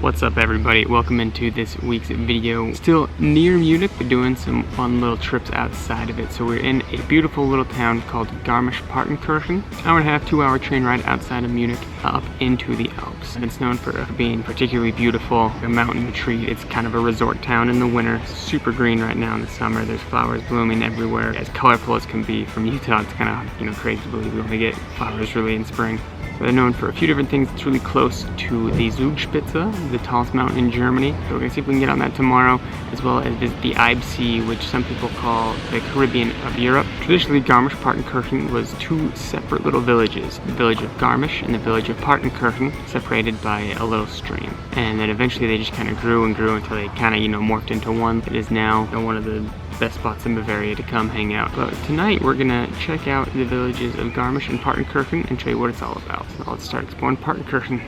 What's up everybody, welcome into this week's video. Still near Munich, but doing some fun little trips outside of it. So we're in a beautiful little town called Garmisch Partenkirchen. Hour and a half, 2 hour train ride outside of Munich up into the Alps. And it's known for being particularly beautiful, a mountain retreat. It's kind of a resort town in the winter, super green right now in the summer. There's flowers blooming everywhere, as colorful as can be. From Utah, it's kind of crazy to believe we only get flowers really in spring. They're known for a few different things. It's really close to the Zugspitze, the tallest mountain in Germany. So we're gonna see if we can get on that tomorrow, as well as visit the Eibsee, which some people call the Caribbean of Europe. Traditionally, Garmisch Partenkirchen was two separate little villages, the village of Garmisch and the village of Partenkirchen, separated by a little stream. And then eventually they just kind of grew and grew until they kind of, morphed into one. It is now one of the best spots in Bavaria to come hang out. But tonight we're gonna check out the villages of Garmisch and Partenkirchen and show you what it's all about. So let's start exploring Partenkirchen.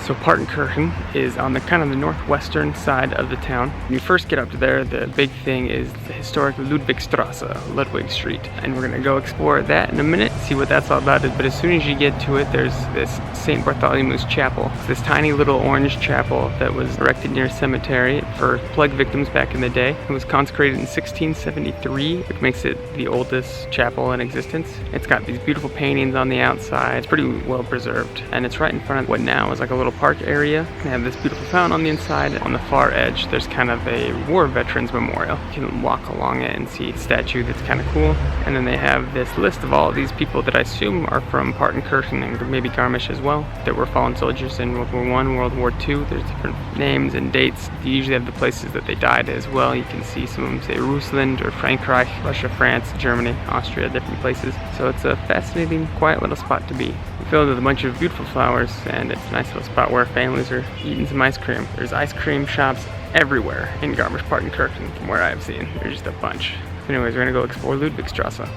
So Partenkirchen is on the kind of the northwestern side of the town. When you first get up to there, the big thing is the historic Ludwig Street. And we're gonna go explore that in a minute, see what that's all about. But as soon as you get to it, there's this St. Bartholomew's Chapel. It's this tiny little orange chapel that was erected near a cemetery for plague victims back in the day. It was consecrated in 1673, which makes it the oldest chapel in existence. It's got these beautiful paintings on the outside. It's pretty well preserved. And it's right in front of what now is like a little park area. They have this beautiful fountain on the inside. On the far edge, there's kind of a war veterans memorial. You can walk along it and see a statue that's kind of cool. And then they have this list of all of these people that I assume are from Partenkirchen and maybe Garmisch as well, that were fallen soldiers in World War I, World War II. There's different names and dates. They usually have the places that they died as well. You can see some of them say Rusland or Frankreich, Russia, France, Germany, Austria, different places. So it's a fascinating, quiet little spot to be. Filled with a bunch of beautiful flowers, and it's a nice little spot where families are eating some ice cream. There's ice cream shops everywhere in Garmisch Partenkirchen from where I've seen. There's just a bunch. Anyways, we're gonna go explore Ludwigstrasse.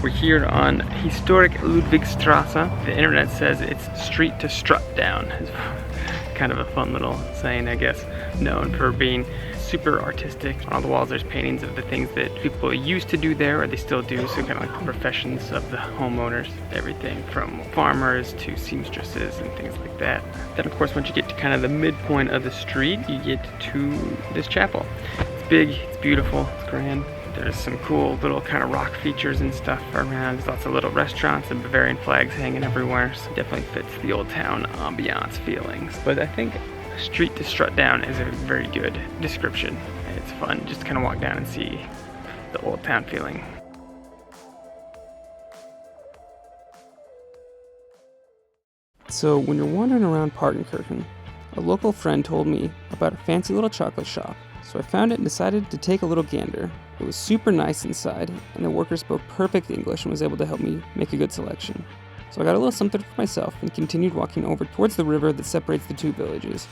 We're here on historic Ludwigstrasse. The internet says it's street to strut down. It's kind of a fun little saying, I guess. Known for being super artistic. On all the walls there's paintings of the things that people used to do there, or they still do, so kind of like the professions of the homeowners. Everything from farmers to seamstresses and things like that. Then of course once you get to kind of the midpoint of the street, you get to this chapel. It's big, it's beautiful, it's grand. There's some cool little kind of rock features and stuff around. There's lots of little restaurants and Bavarian flags hanging everywhere, so it definitely fits the old town ambiance feelings. But I think street to strut down is a very good description. It's fun just to kind of walk down and see the old town feeling. So when you're wandering around Partenkirchen, a local friend told me about a fancy little chocolate shop. So I found it and decided to take a little gander. It was super nice inside, and the worker spoke perfect English and was able to help me make a good selection. So I got a little something for myself and continued walking over towards the river that separates the two villages.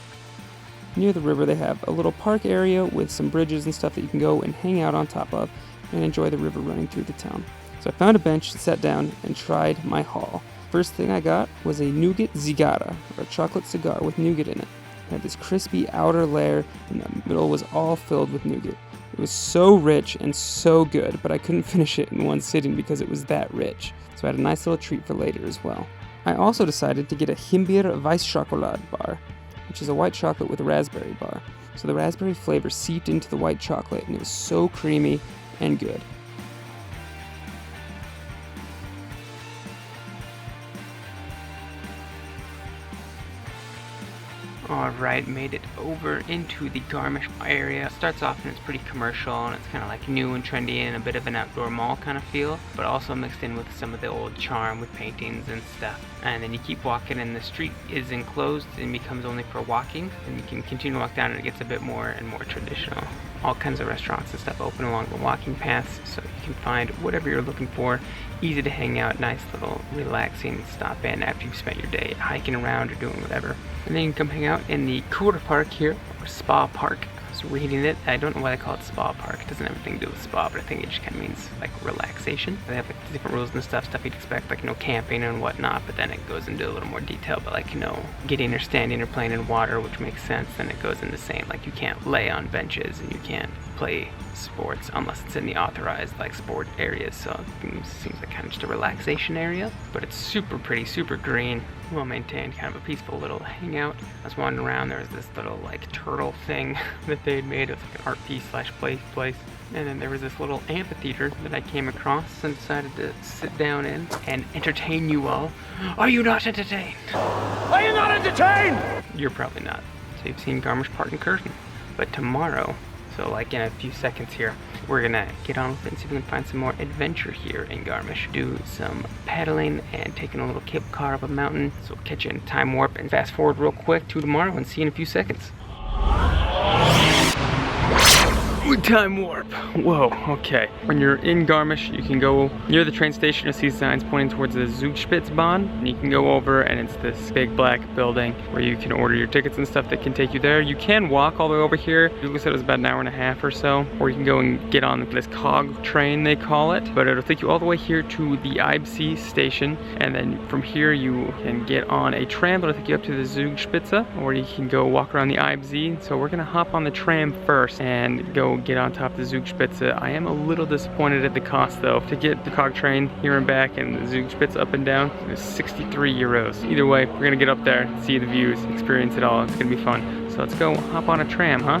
Near the river they have a little park area with some bridges and stuff that you can go and hang out on top of and enjoy the river running through the town. So I found a bench, sat down, and tried my haul. First thing I got was a nougat zigara, or a chocolate cigar with nougat in it. It had this crispy outer layer, and the middle was all filled with nougat. It was so rich and so good, but I couldn't finish it in one sitting because it was that rich. So I had a nice little treat for later as well. I also decided to get a Himbeer Weisschokolade bar, which is a white chocolate with a raspberry bar. So the raspberry flavor seeped into the white chocolate, and it was so creamy and good. Alright, made it over into the Garmisch area. It starts off and it's pretty commercial, and it's kind of like new and trendy and a bit of an outdoor mall kind of feel, but also mixed in with some of the old charm with paintings and stuff. And then you keep walking and the street is enclosed and becomes only for walking, and you can continue to walk down and it gets a bit more and more traditional. All kinds of restaurants and stuff open along the walking paths, so you can find whatever you're looking for. Easy to hang out, nice little relaxing stop in after you've spent your day hiking around or doing whatever. And then you can come hang out in the Kurpark here, or Spa Park. It's reading it. I don't know why they call it spa park. It doesn't have anything to do with spa, but I think it just kind of means like relaxation. They have like different rules and stuff you'd expect, like, you know, camping and whatnot, but then it goes into a little more detail, but like, you know, getting or standing or playing in water, which makes sense. Then it goes into saying like you can't lay on benches and you can't play sports unless it's in the authorized like sport areas. So it seems like kind of just a relaxation area, but it's super pretty, super green, well maintained, kind of a peaceful little hangout. I was wandering around, there was this little like turtle thing that they had made. It was like an art piece slash play place. And then there was this little amphitheater that I came across and decided to sit down in and entertain you all. Are you not entertained? Are you not entertained? You're probably not. So you've seen Garmisch Partenkirchen. But tomorrow, so like in a few seconds here, we're gonna get on with it and see if we can find some more adventure here in Garmisch. Do some paddling and taking a little cable car up a mountain. So we'll catch you in time warp and fast forward real quick to tomorrow and see you in a few seconds. Time warp. Whoa, okay. When you're in Garmisch, you can go near the train station to see signs pointing towards the Zugspitze, and you can go over and it's this big black building where you can order your tickets and stuff that can take you there. You can walk all the way over here. Google said it was about an hour and a half or so, or you can go and get on this cog train, they call it, but it'll take you all the way here to the Eibsee station, and then from here you can get on a tram that'll take you up to the Zugspitze, or you can go walk around the Eibsee. So we're gonna hop on the tram first and go get on top of the Zugspitze. I am a little disappointed at the cost though. To get the cog train here and back and the Zugspitze up and down, it's 63 euros. Either way, we're gonna get up there, see the views, experience it all. It's gonna be fun. So let's go hop on a tram, huh?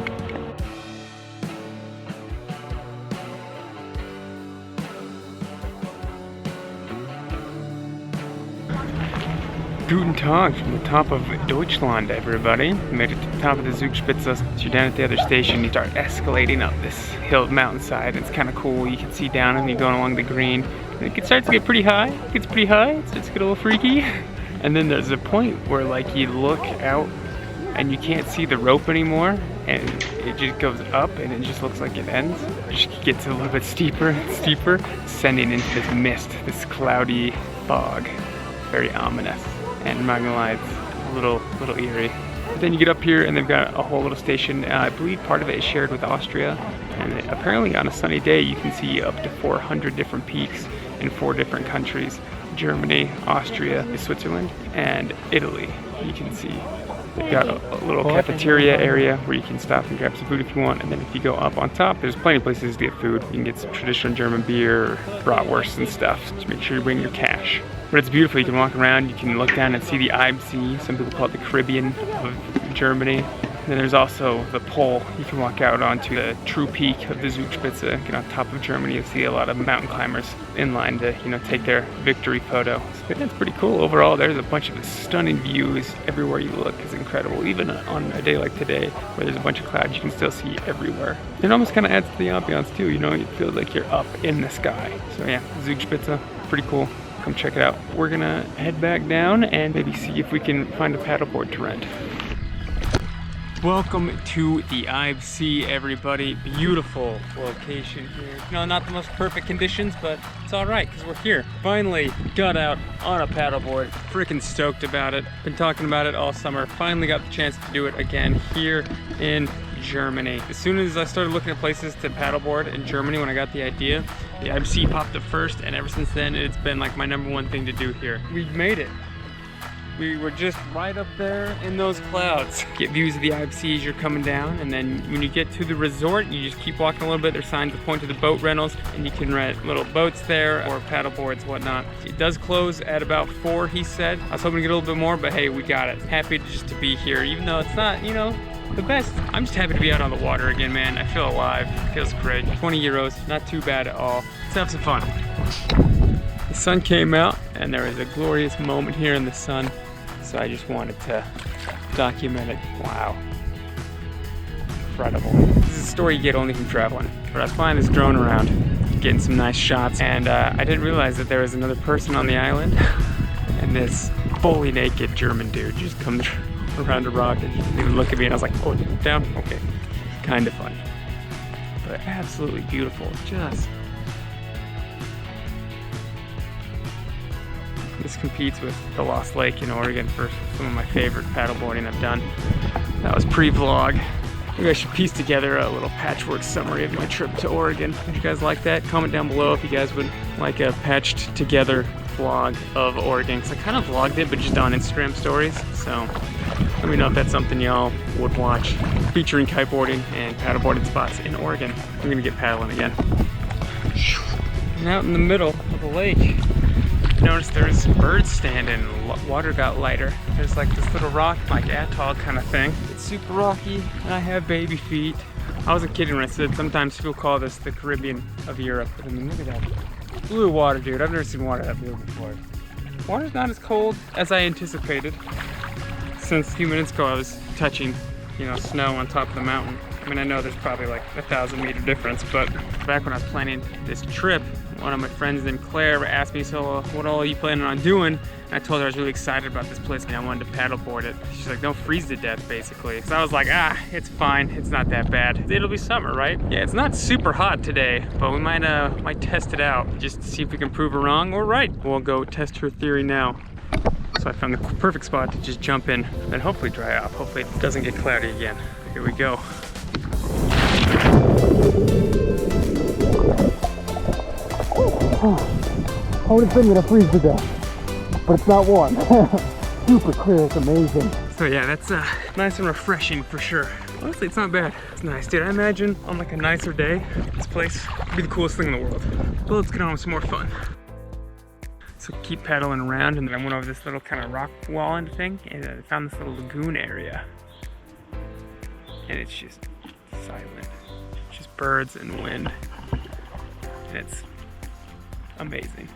Guten Tag from the top of Deutschland, everybody. We made it to the top of the Zugspitze. So you're down at the other station, you start escalating up this hill mountainside. It's kind of cool. You can see down and you're going along the green. And it starts to get pretty high. It gets pretty high. It starts to get a little freaky. And then there's a point where like you look out and you can't see the rope anymore. And it just goes up and it just looks like it ends. It just gets a little bit steeper and steeper, descending into this mist, this cloudy fog. Very ominous. And I'm not gonna lie, it's a little eerie. But then you get up here and they've got a whole little station. I believe part of it is shared with Austria. And apparently on a sunny day, you can see up to 400 different peaks in 4 different countries. Germany, Austria, Switzerland, and Italy. You can see they've got a little cafeteria area where you can stop and grab some food if you want. And then if you go up on top, there's plenty of places to get food. You can get some traditional German beer, or bratwurst and stuff. Just make sure you bring your cash. But it's beautiful. You can walk around, you can look down and see the Eibsee. Some people call it the Caribbean of Germany. And then there's also the pole. You can walk out onto the true peak of the Zugspitze, get on top of Germany. You'll see a lot of mountain climbers in line to, you know, take their victory photo. So it's pretty cool. Overall, there's a bunch of stunning views everywhere you look. It's incredible. Even on a day like today, where there's a bunch of clouds, you can still see everywhere. It almost kind of adds to the ambiance too. You know, it feels like you're up in the sky. So yeah, Zugspitze, pretty cool. Come check it out. We're gonna head back down and maybe see if we can find a paddleboard to rent. Welcome to the Eibsee, everybody. Beautiful location here. You know, not the most perfect conditions, but it's all right because we're here. Finally got out on a paddleboard. Freaking stoked about it. Been talking about it all summer. Finally got the chance to do it again here in Germany. As soon as I started looking at places to paddleboard in Germany, when I got the idea, the Eibsee popped up first, and ever since then, it's been like my #1 thing to do here. We made it. We were just right up there in those clouds. Get views of the Eibsee as you're coming down, and then when you get to the resort, you just keep walking a little bit. There's signs that point to the boat rentals, and you can rent little boats there or paddleboards, whatnot. It does close at about 4, he said. I was hoping to get a little bit more, but hey, we got it. Happy just to be here, even though it's not, you know, the best. I'm just happy to be out on the water again, man. I feel alive. It feels great. 20 euros, not too bad at all. Let's have some fun. The sun came out, and there was a glorious moment here in the sun. So I just wanted to document it. Wow. Incredible. This is a story you get only from traveling. But I was flying this drone around, getting some nice shots, and I didn't realize that there was another person on the island. And this fully naked German dude just comes around a rock and didn't even look at me, and I was like, oh, down? Okay. Kind of funny. But absolutely beautiful. Just. This competes with the Lost Lake in Oregon for some of my favorite paddleboarding I've done. That was pre-vlog. Maybe I should piece together a little patchwork summary of my trip to Oregon. Would you guys like that? Comment down below if you guys would like a patched together vlog of Oregon, because I kind of vlogged it, but just on Instagram stories. So let me know if that's something y'all would watch, featuring kiteboarding and paddleboarding spots in Oregon. We're gonna get paddling again. And out in the middle of the lake, notice there's birds standing, water got lighter. There's like this little rock, like atoll kind of thing. It's super rocky, and I have baby feet. I wasn't kidding when I said sometimes people call this the Caribbean of Europe. But I mean, look at that blue water, dude. I've never seen water that blue before. Water's not as cold as I anticipated. Since a few minutes ago I was touching, you know, snow on top of the mountain. I mean, I know there's probably like 1,000-meter difference, but back when I was planning this trip, one of my friends named Claire asked me, so what all are you planning on doing? And I told her I was really excited about this place and I wanted to paddleboard it. She's like, don't freeze to death, basically. So I was like, it's fine, it's not that bad. It'll be summer, right? Yeah, it's not super hot today, but we might test it out just to see if we can prove her wrong or right. We'll go test her theory now. So I found the perfect spot to just jump in and hopefully dry off. Hopefully it doesn't get cloudy again. Here we go. I would have been gonna freeze to death, but it's not warm. Super clear, it's amazing. So yeah, that's nice and refreshing for sure. Honestly, it's not bad. It's nice, dude. I imagine on like a nicer day, this place would be the coolest thing in the world. But let's get on with some more fun. So keep paddling around, and then I went over this little kind of rock walling thing, and I found this little lagoon area. And it's just silent. It's just birds and wind. And it's amazing.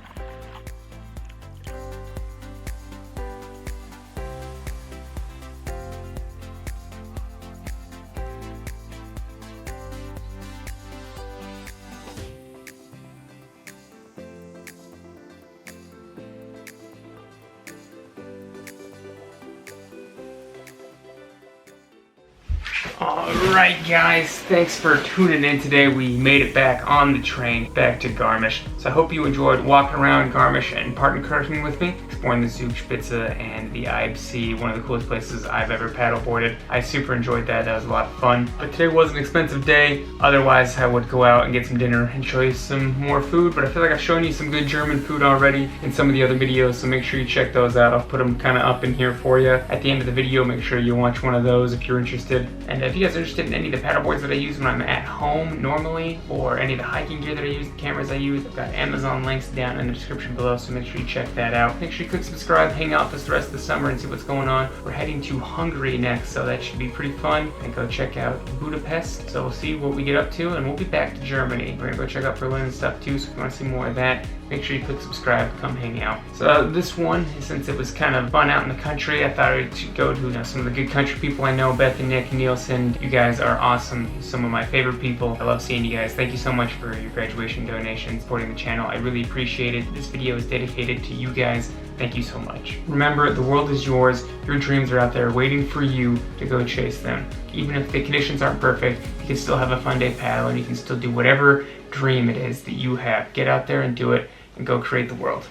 Alright guys, thanks for tuning in today. We made it back on the train back to Garmisch. So I hope you enjoyed walking around Garmisch and Partenkirchen with me, exploring the Zugspitze and the Eibsee, one of the coolest places I've ever paddleboarded. I super enjoyed that. That was a lot of fun. But today was an expensive day. Otherwise I would go out and get some dinner and show you some more food, but I feel like I've shown you some good German food already in some of the other videos, so make sure you check those out. I'll put them kind of up in here for you. At the end of the video, make sure you watch one of those if you're interested. And if you guys are interested in any of the paddleboards that I use when I'm at home normally, or any of the hiking gear that I use, the cameras I use, I've got Amazon links down in the description below, so make sure you check that out. Make sure you click subscribe, hang out with us the rest of the summer and see what's going on. We're heading to Hungary next, so that should be pretty fun. And go check out Budapest, so we'll see what we get up to, and we'll be back to Germany. We're gonna go check out Berlin and stuff too, so if you want to see more of that, make sure you click subscribe, come hang out. So this one, since it was kind of fun out in the country, I thought I should go to some of the good country people I know, Beth and Nick, Nielsen. You guys are awesome, some of my favorite people. I love seeing you guys. Thank you so much for your graduation donations, supporting the channel. I really appreciate it. This video is dedicated to you guys. Thank you so much. Remember, the world is yours. Your dreams are out there waiting for you to go chase them. Even if the conditions aren't perfect, you can still have a fun day paddling. You can still do whatever dream it is that you have. Get out there and do it, and go create the world.